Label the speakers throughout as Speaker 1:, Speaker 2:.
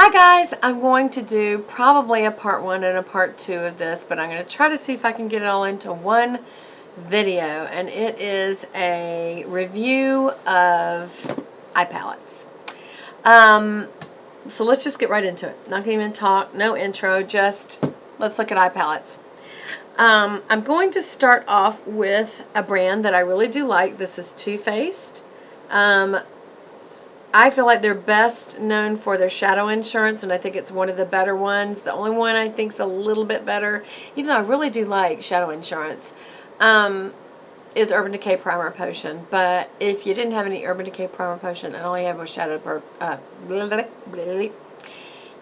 Speaker 1: Hi guys, I'm going to do probably a part 1 and a part 2 of this, but I'm going to try to see if I can get it all into one video, and it is a review of eye palettes. So let's just get right into it. Not going to even talk, no intro, just let's look at eye palettes. I'm going to start off with a brand that I really do like. This is Too Faced. I feel like they're best known for their Shadow Insurance, and I think it's one of the better ones. The only one I think is a little bit better, even though I really do like Shadow Insurance, is Urban Decay Primer Potion. But if you didn't have any Urban Decay Primer Potion and all you have was Shadow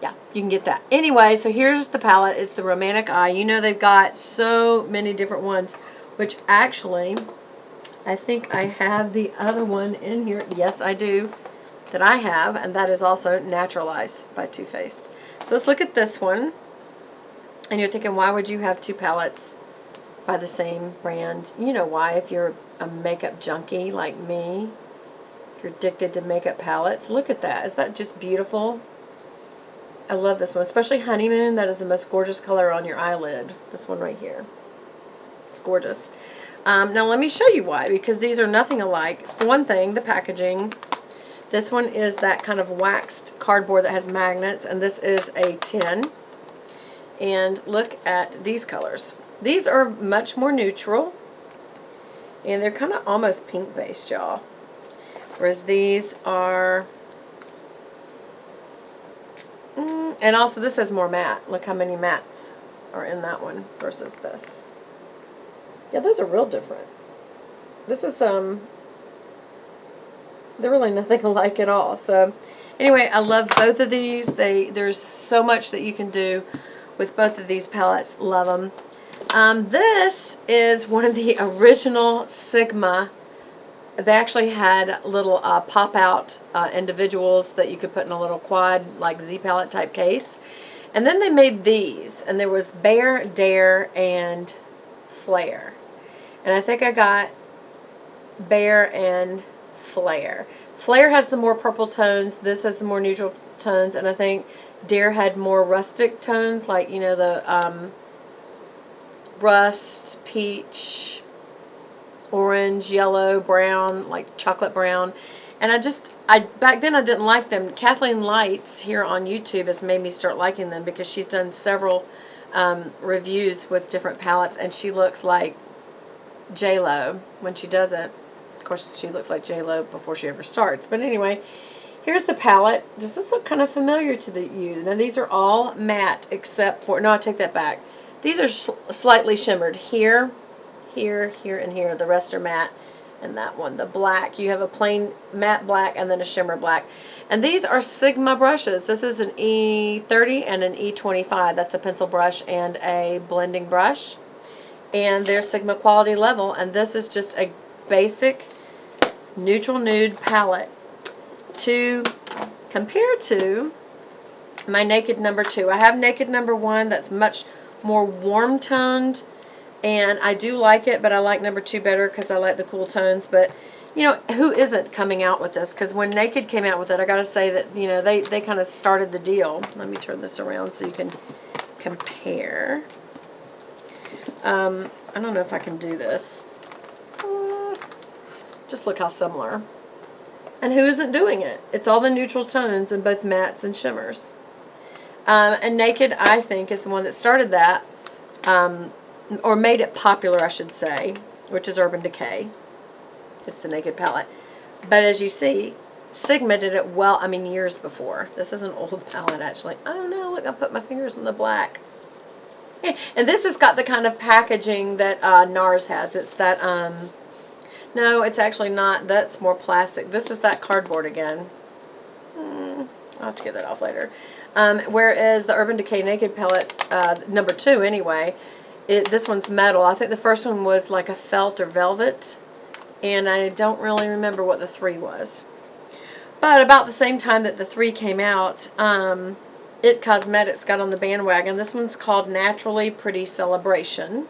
Speaker 1: yeah, you can get that. Anyway, so here's the palette. It's the Romantic Eye. You know they've got so many different ones, which actually, I think I have the other one in here. Yes, I do. That I have, and that is also Natural Ice by Too Faced. So let's look at this one. And you're thinking, why would you have two palettes by the same brand? You know why. If you're a makeup junkie like me, you're addicted to makeup palettes. Look at that. Is that just beautiful? I love this one, especially Honeymoon. That is the most gorgeous color on your eyelid. This one right here. It's gorgeous. Now let me show you why, because these are nothing alike. For one thing, the packaging. This one is that kind of waxed cardboard that has magnets, and this is a tin. And look at these colors. These are much more neutral, and they're kind of almost pink based, y'all. Whereas these are, and also this is more matte. Look how many mattes are in that one versus this. Yeah, those are real different. This is they're really nothing alike at all. So anyway, I love both of these. There's so much that you can do with both of these palettes. Love them. This is one of the original Sigma. They actually had little pop-out individuals that you could put in a little quad, like Z palette type case. And then they made these, and there was Bare, Dare, and Flare. And I think I got Bare and Flare. Flare has the more purple tones. This has the more neutral tones, and I think Dare had more rustic tones, like, you know, the rust, peach, orange, yellow, brown, like chocolate brown. And back then I didn't like them. Kathleen Lights here on YouTube has made me start liking them, because she's done several reviews with different palettes, and she looks like J-Lo when she does it. Of course, she looks like J-Lo before she ever starts. But anyway, here's the palette. Does this look kind of familiar to you? Now, these are all matte except for, no, I take that back. These are slightly shimmered. Here, here, here, and here. The rest are matte. And that one, the black, you have a plain matte black and then a shimmer black. And these are Sigma brushes. This is an E30 and an E25. That's a pencil brush and a blending brush. And they're Sigma quality level. And this is just a basic neutral nude palette to compare to my Naked No. 2. I have Naked No. 1 that's much more warm toned, and I do like it, but I like No. 2 better because I like the cool tones. But you know, who isn't coming out with this? Because when Naked came out with it, I gotta say that, you know, they kind of started the deal. Let me turn this around so you can compare. I don't know if I can do this. Just look how similar. And who isn't doing it? It's all the neutral tones in both mattes and shimmers. And Naked, I think, is the one that started that, or made it popular, I should say, which is Urban Decay. It's the Naked palette. But as you see, Sigma did it well, I mean, years before. This is an old palette, actually. I don't know, look, I put my fingers in the black. And this has got the kind of packaging that NARS has. It's that, no, it's actually not. That's more plastic. This is that cardboard again. I'll have to get that off later. Whereas the Urban Decay Naked palette, No. 2 anyway, this one's metal. I think the first one was like a felt or velvet, and I don't really remember what the 3 was. But about the same time that the 3 came out, It Cosmetics got on the bandwagon. This one's called Naturally Pretty Celebration.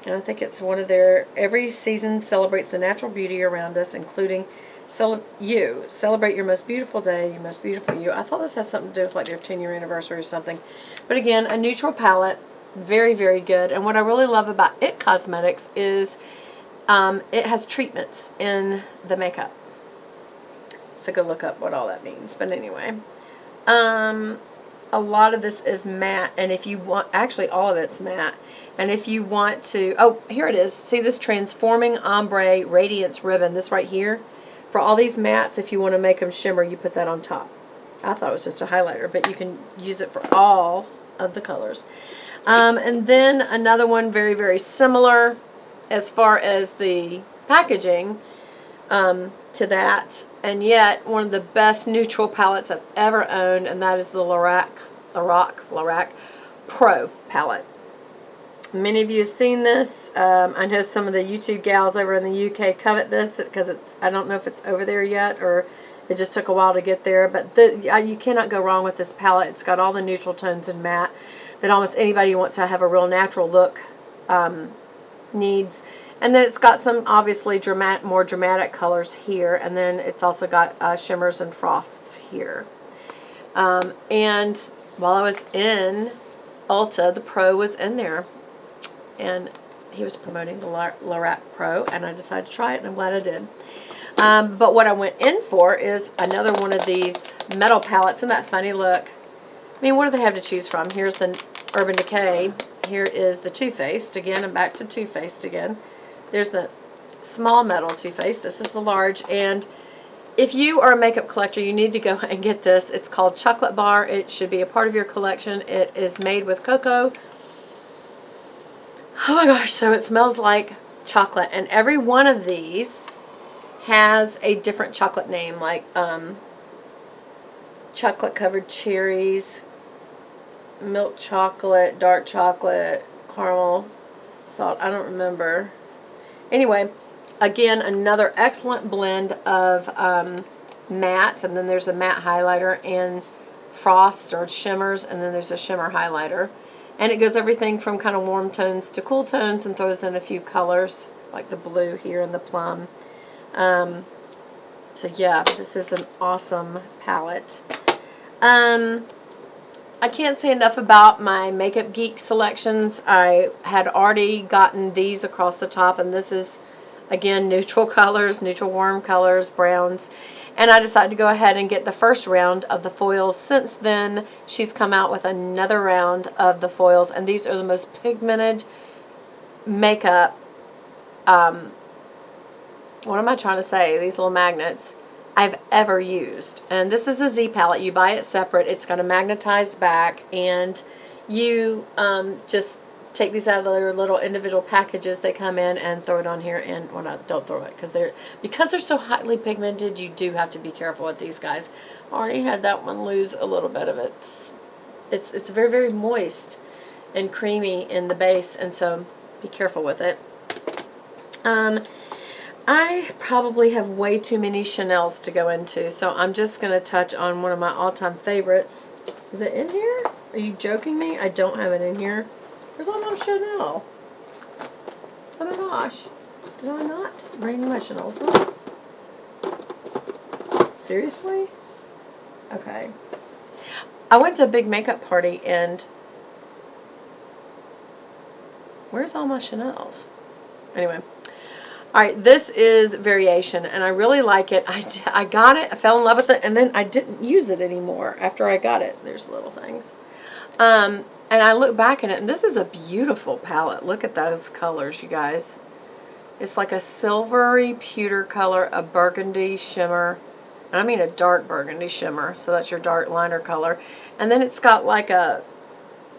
Speaker 1: And I think it's one of their, every season celebrates the natural beauty around us, including Celebrate your most beautiful day, your most beautiful you. I thought this has something to do with like their 10-year anniversary or something. But again, a neutral palette. Very, very good. And what I really love about IT Cosmetics is it has treatments in the makeup. So go look up what all that means. But anyway, a lot of this is matte, and if you want, actually all of it's matte. And if you want to, oh, here it is. See this Transforming Ombre Radiance Ribbon, this right here? For all these mattes, if you want to make them shimmer, you put that on top. I thought it was just a highlighter, but you can use it for all of the colors. And then another one very, very similar as far as the packaging to that, and yet one of the best neutral palettes I've ever owned, and that is the Lorac Pro palette. Many of you have seen this. I know some of the YouTube gals over in the UK covet this because it's, I don't know if it's over there yet or it just took a while to get there, but you cannot go wrong with this palette. It's got all the neutral tones in matte that almost anybody who wants to have a real natural look needs. And then it's got some obviously more dramatic colors here, and then it's also got shimmers and frosts here. And while I was in Ulta, the Pro was in there, and he was promoting the Lorac Pro, and I decided to try it, and I'm glad I did. But what I went in for is another one of these metal palettes. Isn't that funny? Look. I mean, what do they have to choose from? Here's the Urban Decay. Here is the Too Faced again. I'm back to Too Faced again. There's the small metal Too Faced. This is the large. And if you are a makeup collector, you need to go and get this. It's called Chocolate Bar. It should be a part of your collection. It is made with cocoa. Oh my gosh, so it smells like chocolate. And every one of these has a different chocolate name, like chocolate covered cherries, milk chocolate, dark chocolate, caramel, salt. I don't remember. Anyway, again, another excellent blend of mattes, and then there's a matte highlighter and frost or shimmers, and then there's a shimmer highlighter. And it goes everything from kind of warm tones to cool tones and throws in a few colors, like the blue here and the plum. So yeah, this is an awesome palette. I can't say enough about my Makeup Geek selections. I had already gotten these across the top, and this is, again, neutral colors, neutral warm colors, browns. And I decided to go ahead and get the first round of the foils. Since then, she's come out with another round of the foils, and these are the most pigmented makeup, what am I trying to say? These little magnets I've ever used. And this is a Z palette. You buy it separate. It's got a magnetized back, and you just take these out of their little individual packages. They come in and throw it on here, and well, no, don't throw it because they're so highly pigmented. You do have to be careful with these guys. I already had that one lose a little bit of it. It's very, very moist and creamy in the base, and so be careful with it. I probably have way too many Chanels to go into, so I'm just going to touch on one of my all-time favorites. Is it in here? Are you joking me? I don't have it in here. Where's all my Chanel? Oh my gosh. Did I not bring my Chanels with? Seriously? Okay. I went to a big makeup party, and where's all my Chanels? Anyway. Alright, this is Variation, and I really like it. I got it, I fell in love with it, and then I didn't use it anymore after I got it. There's little things. And I look back at it, and this is a beautiful palette. Look at those colors, you guys. It's like a silvery pewter color, a burgundy shimmer, and I mean a dark burgundy shimmer, so that's your dark liner color. And then it's got like a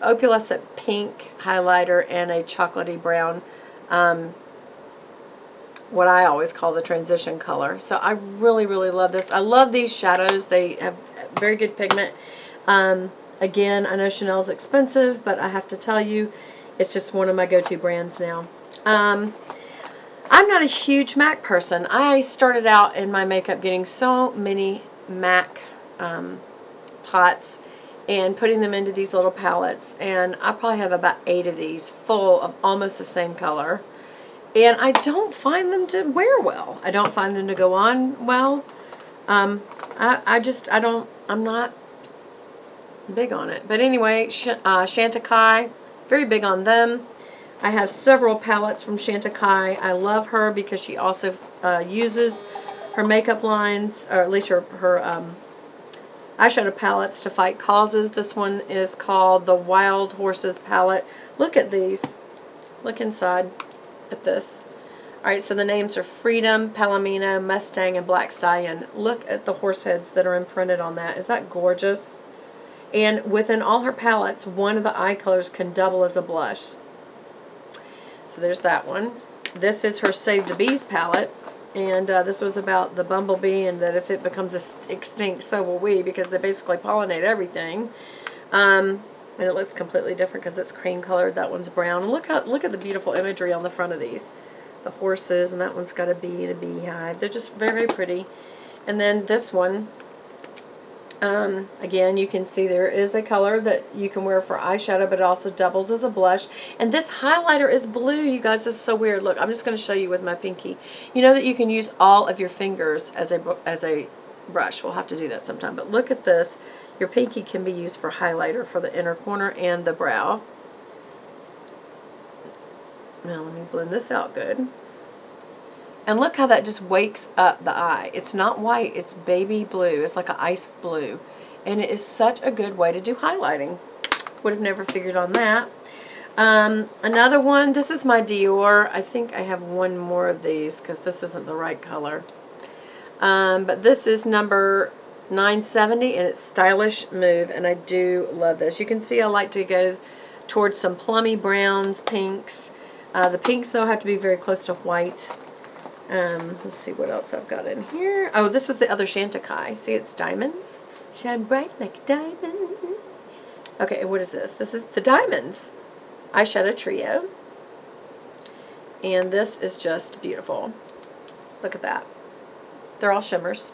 Speaker 1: opalescent pink highlighter and a chocolatey brown, what I always call the transition color. So I really, really love this. I love these shadows. They have very good pigment. Again, I know Chanel's expensive, but I have to tell you, it's just one of my go-to brands now. I'm not a huge MAC person. I started out in my makeup getting so many MAC pots and putting them into these little palettes, and I probably have about 8 of these full of almost the same color. And I don't find them to wear well. I don't find them to go on well. I'm not big on it. But anyway, Chantecaille, very big on them. I have several palettes from Chantecaille. I love her because she also uses her makeup lines, or at least her eyeshadow palettes to fight causes. This one is called the Wild Horses palette. Look at these. Look inside at this. Alright, so the names are Freedom, Palomino, Mustang, and Black Stallion. Look at the horse heads that are imprinted on that. Is that gorgeous? And within all her palettes, one of the eye colors can double as a blush. So there's that one. This is her Save the Bees palette. And this was about the bumblebee, and that if it becomes extinct, so will we, because they basically pollinate everything. And it looks completely different because it's cream colored. That one's brown. And look at the beautiful imagery on the front of these. The horses, and that one's got a bee and a beehive. They're just very, very pretty. And then this one, again, you can see there is a color that you can wear for eyeshadow, but it also doubles as a blush. And this highlighter is blue, you guys. This is so weird. Look, I'm just going to show you with my pinky. You know that you can use all of your fingers as a brush. We'll have to do that sometime. But look at this. Your pinky can be used for highlighter for the inner corner and the brow. Now let me blend this out good. And look how that just wakes up the eye. It's not white, it's baby blue. It's like an ice blue. And it is such a good way to do highlighting. Would have never figured on that. Another one, this is my Dior. I think I have one more of these because this isn't the right color. But this is number 970, and it's Stylish Mauve, and I do love this. You can see I like to go towards some plummy browns, pinks. The pinks, though, have to be very close to white. Let's see what else I've got in here. Oh, this was the other Chantecaille. See, it's diamonds. Shine bright like a diamond. Okay, and what is this? This is the Diamonds eyeshadow trio. And this is just beautiful. Look at that. They're all shimmers.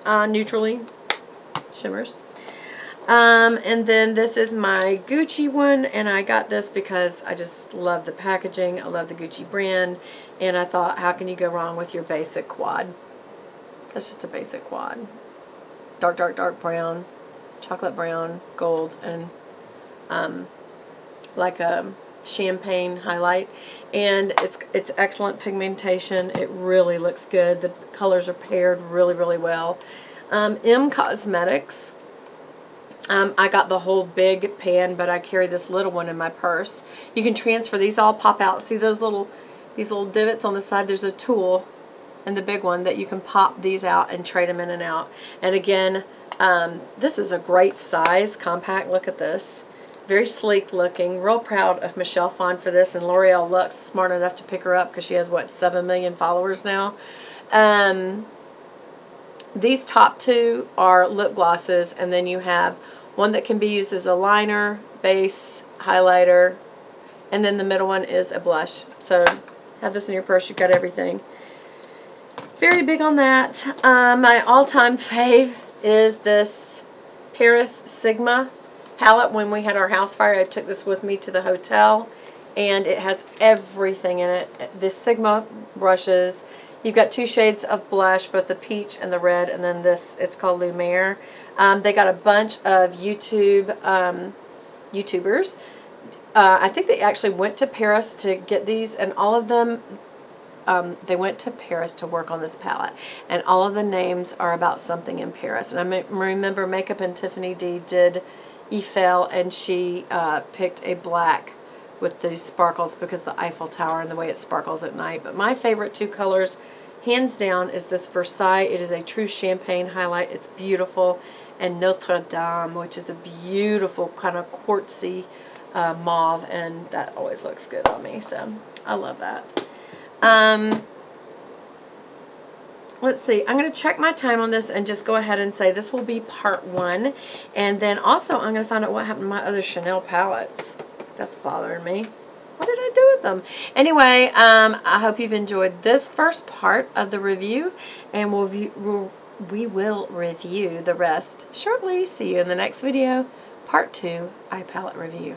Speaker 1: Neutrally shimmers. And then this is my Gucci one, and I got this because I just love the packaging. I love the Gucci brand, and I thought, how can you go wrong with your basic quad? That's just a basic quad. Dark, dark, dark brown, chocolate brown, gold, and like a champagne highlight. And it's excellent pigmentation. It really looks good. The colors are paired really, really well. M Cosmetics. I got the whole big pan, but I carry this little one in my purse. You can transfer these, all pop out. See these little divots on the side? There's a tool in the big one that you can pop these out and trade them in and out. And again, this is a great size, compact. Look at this. Very sleek looking. Real proud of Michelle Phan for this, and L'Oreal Luxe smart enough to pick her up because she has, what, 7 million followers now. These top two are lip glosses, and then you have one that can be used as a liner, base, highlighter, and then the middle one is a blush. So have this in your purse, you've got everything. Very big on that. My all-time fave is this Paris Sigma palette. When we had our house fire, I took this with me to the hotel, and it has everything in it. The Sigma brushes. You've got 2 shades of blush, both the peach and the red, and then this, it's called Lumiere. They got a bunch of YouTubers. I think they actually went to Paris to get these, and all of them, they went to Paris to work on this palette. And all of the names are about something in Paris. And I remember Makeup and Tiffany D did Eiffel, and she picked a black with these sparkles because the Eiffel Tower and the way it sparkles at night. But my favorite 2 colors, hands down, is this Versailles. It is a true champagne highlight. It's beautiful. And Notre Dame, which is a beautiful kind of quartzy mauve, and that always looks good on me. So I love that. Let's see. I'm going to check my time on this and just go ahead and say this will be part 1. And then also I'm going to find out what happened to my other Chanel palettes. That's bothering me. What did I do with them? Anyway, I hope you've enjoyed this first part of the review, and we will review the rest shortly. See you in the next video, part 2, eye palette review.